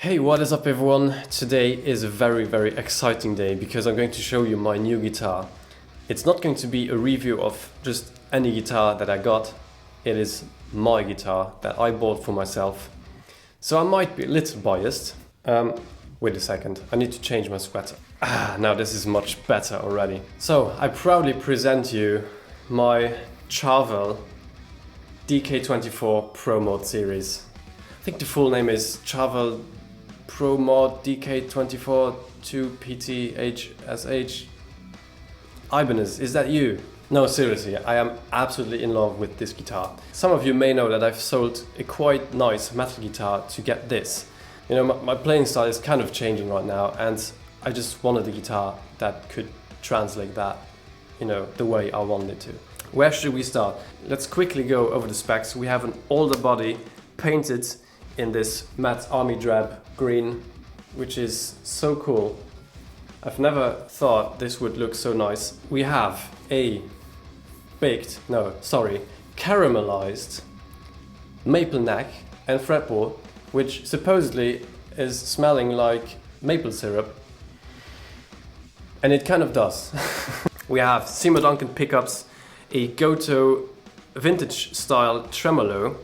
Hey, what is up everyone? Today is a very exciting day because I'm going to show you my new guitar. It's not going to be a review of just any guitar that I got. It is my guitar that I bought for myself. So I might be a little biased. Wait a second, I need to change my sweater. Now this is much better already. So I proudly present you my Charvel DK24 Pro Mod series. I think the full name is Charvel Pro Mod DK24 2PT HSH. Ibanez, is that you? No, seriously, I am absolutely in love with this guitar. Some of you may know that I've sold a quite nice metal guitar to get this. You know, my playing style is kind of changing right now, and I just wanted a guitar that could translate that, you know, the way I wanted it to. Where should we start? Let's quickly go over the specs. We have an older body painted in this matte army drab green, which is so cool. I've never thought this would look so nice. We have a caramelized maple neck and fretboard, which supposedly is smelling like maple syrup, and it kind of does. We have Seymour Duncan pickups, a Goto vintage style tremolo,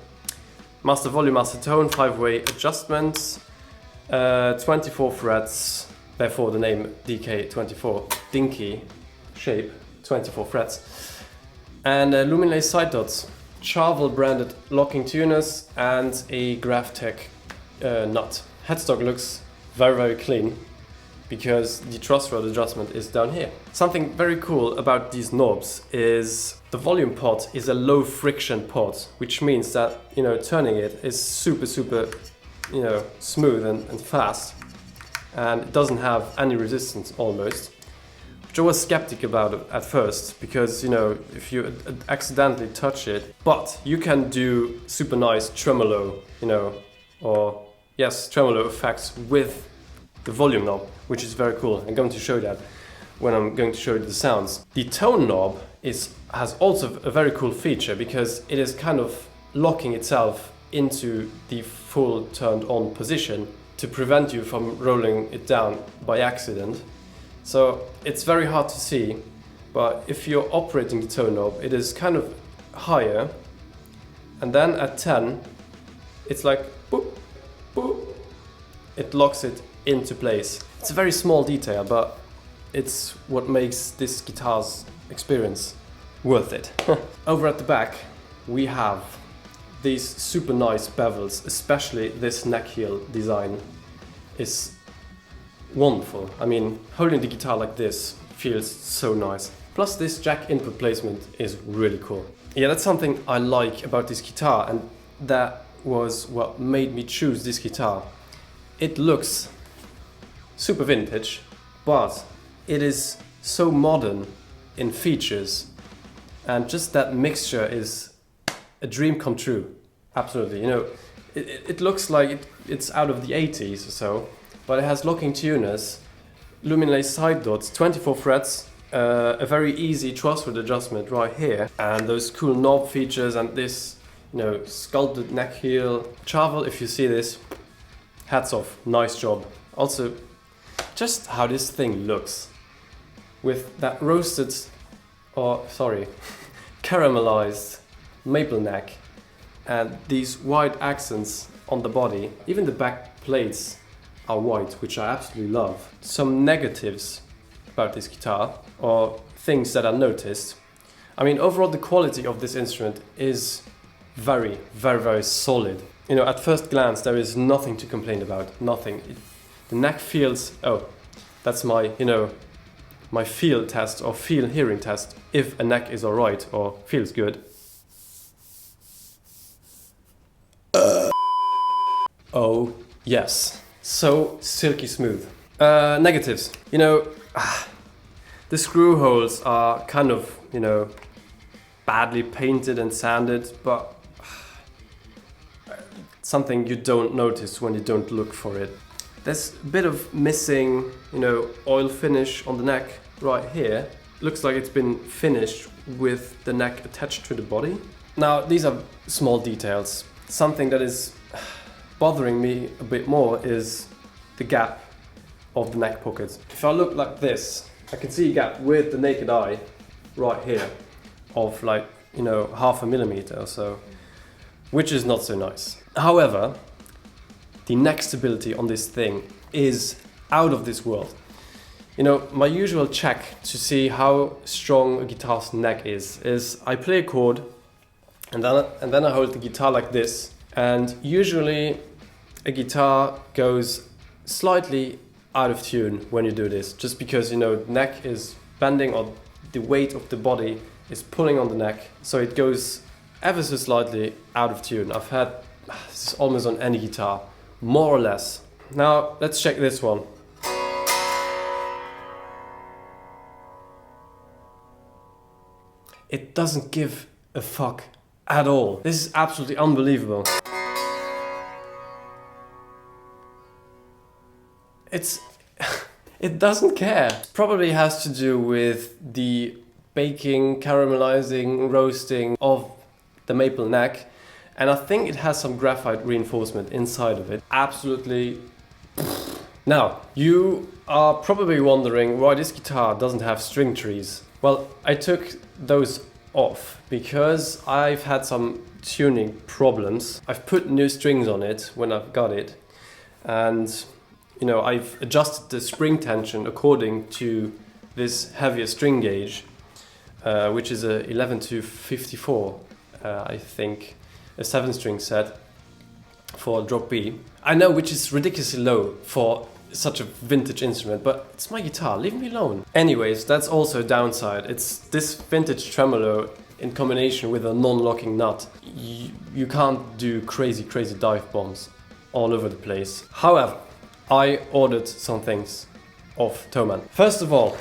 master volume, master tone, 5-way adjustments, 24 frets, therefore the name DK24, dinky shape, 24 frets, and luminous side dots, Charvel branded locking tuners, and a Graphtec nut. Headstock looks very clean because the truss rod adjustment is down here. Something very cool about these knobs is the volume pot is a low friction pot, which means that, you know, turning it is super, you know, smooth and fast, and it doesn't have any resistance almost, which I was skeptic about it at first because, you know, if you accidentally touch it, but you can do super nice tremolo, you know, or yes, tremolo effects with the volume knob, which is very cool. I'm going to show that when I'm going to show you the sounds. The tone knob has also a very cool feature because it is kind of locking itself into the full turned on position to prevent you from rolling it down by accident. So it's very hard to see, but if you're operating the tone knob, it is kind of higher, and then at 10 it's like boop, boop, it locks it into place. It's a very small detail, but it's what makes this guitar's experience worth it. Over at the back we have these super nice bevels, especially this neck heel design is wonderful. I mean, holding the guitar like this feels so nice. Plus this jack input placement is really cool. Yeah, that's something I like about this guitar, and that was what made me choose this guitar. It looks super vintage, but it is so modern in features, and just that mixture is a dream come true. Absolutely, you know, it looks like it's out of the 80s or so, but it has locking tuners, luminous side dots, 24 frets, a very easy truss rod adjustment right here, and those cool knob features, and this, you know, sculpted neck heel. Charvel, if you see this, hats off, nice job. Also, just how this thing looks with that caramelized maple neck and these white accents on the body. Even the back plates are white, which I absolutely love. Some negatives about this guitar, or things that I noticed. I mean, overall the quality of this instrument is very solid. You know, at first glance there is nothing to complain about, nothing. The neck feels, oh, that's my, you know, my feel test or feel hearing test, if a neck is alright or feels good. Oh yes, so silky smooth. Negatives, you know, the screw holes are kind of, you know, badly painted and sanded, but something you don't notice when you don't look for it. There's a bit of missing, you know, oil finish on the neck right here. Looks like it's been finished with the neck attached to the body. Now, these are small details. Something that is bothering me a bit more is the gap of the neck pocket. If I look like this, I can see a gap with the naked eye right here of like, you know, 0.5 millimeter or so, which is not so nice. However, the neck stability on this thing is out of this world. You know, my usual check to see how strong a guitar's neck is I play a chord and then I hold the guitar like this, and usually a guitar goes slightly out of tune when you do this, just because, you know, the neck is bending or the weight of the body is pulling on the neck, so it goes ever so slightly out of tune. I've had this almost on any guitar, more or less. Now let's check this one. It doesn't give a fuck at all. This is absolutely unbelievable. It doesn't care. Probably has to do with the baking, caramelizing, roasting of the maple neck, and I think it has some graphite reinforcement inside of it. Absolutely. Now, you are probably wondering why this guitar doesn't have string trees. Well, I took those off because I've had some tuning problems. I've put new strings on it when I've got it, and you know, I've adjusted the spring tension according to this heavier string gauge, which is a 11 to 54, I think, a 7-string set for drop B. I know, which is ridiculously low for such a vintage instrument, but it's my guitar, leave me alone. Anyways, that's also a downside. It's this vintage tremolo in combination with a non-locking nut. You can't do crazy dive bombs all over the place. However, I ordered some things off Thomann. First of all,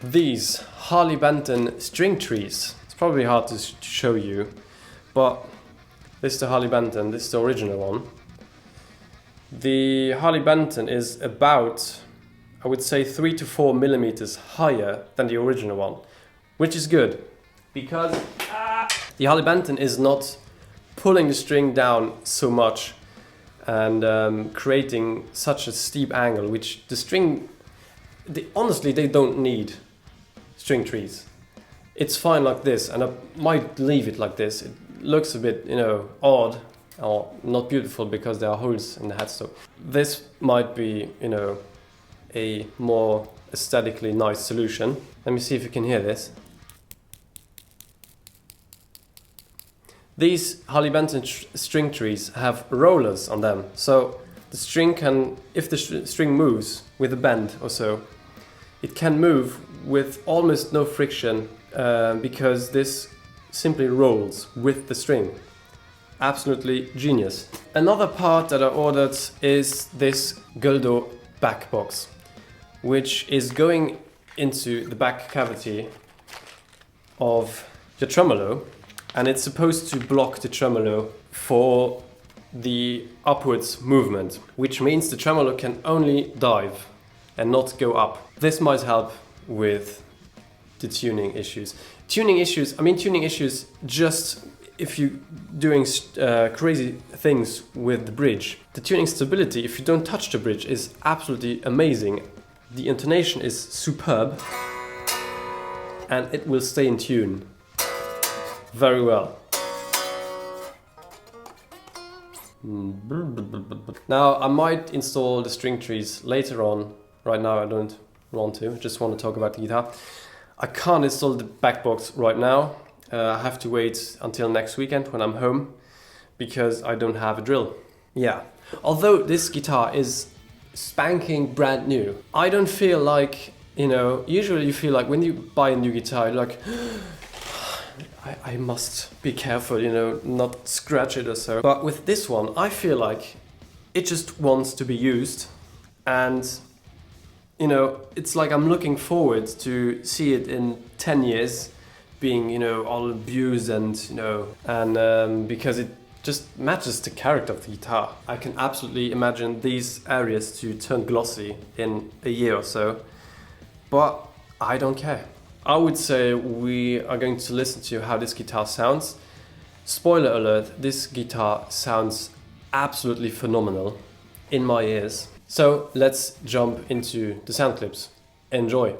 these Harley Benton string trees. It's probably hard to show you, but this is the Harley Benton, this is the original one. The Harley Benton is about, I would say, 3 to 4 millimeters higher than the original one, which is good because the Harley Benton is not pulling the string down so much and creating such a steep angle, which the string, honestly, they don't need string trees. It's fine like this, and I might leave it like this. It looks a bit, you know, odd or not beautiful because there are holes in the headstock. This might be, you know, a more aesthetically nice solution. Let me see if you can hear this. These Harley Benton string trees have rollers on them, so the string can, if the string moves with a bend or so, it can move with almost no friction because this simply rolls with the string. Absolutely genius. Another part that I ordered is this Gildo Back Box, which is going into the back cavity of your tremolo, and it's supposed to block the tremolo for the upwards movement, which means the tremolo can only dive and not go up. This might help with the tuning issues. Tuning issues just if you're doing crazy things with the bridge. The tuning stability, if you don't touch the bridge, is absolutely amazing. The intonation is superb and it will stay in tune very well. Now I might install the string trees later on. Right now I don't want to, I just want to talk about the guitar. I can't install the back box right now. I have to wait until next weekend when I'm home because I don't have a drill. Yeah, although this guitar is spanking brand new, I don't feel like, you know, usually you feel like when you buy a new guitar, you're like, I must be careful, you know, not scratch it or so. But with this one, I feel like it just wants to be used, and you know, it's like I'm looking forward to see it in 10 years being, you know, all abused and, you know, and because it just matches the character of the guitar. I can absolutely imagine these areas to turn glossy in a year or so, but I don't care. I would say we are going to listen to how this guitar sounds. Spoiler alert, this guitar sounds absolutely phenomenal in my ears. So let's jump into the sound clips. Enjoy!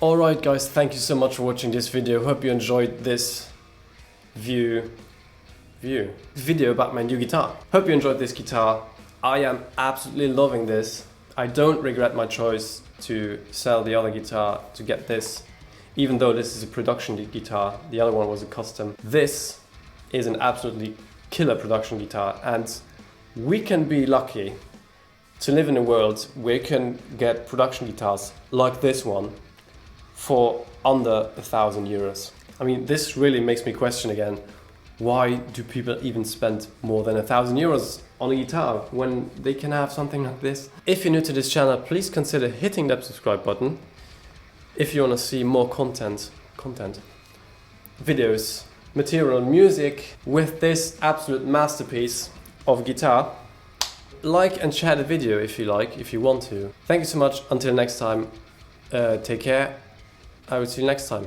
Alright guys, thank you so much for watching this video. Hope you enjoyed this video about my new guitar. Hope you enjoyed this guitar. I am absolutely loving this. I don't regret my choice to sell the other guitar to get this, even though this is a production guitar. The other one was a custom. This is an absolutely killer production guitar, and we can be lucky to live in a world where you can get production guitars like this one for under €1,000. I mean, this really makes me question again, why do people even spend more than €1,000 on a guitar when they can have something like this? If you're new to this channel, please consider hitting that subscribe button. If you want to see more content, videos, material, music with this absolute masterpiece of guitar, like and share the video if you like, if you want to. Thank you so much. Until next time, take care. I will see you next time.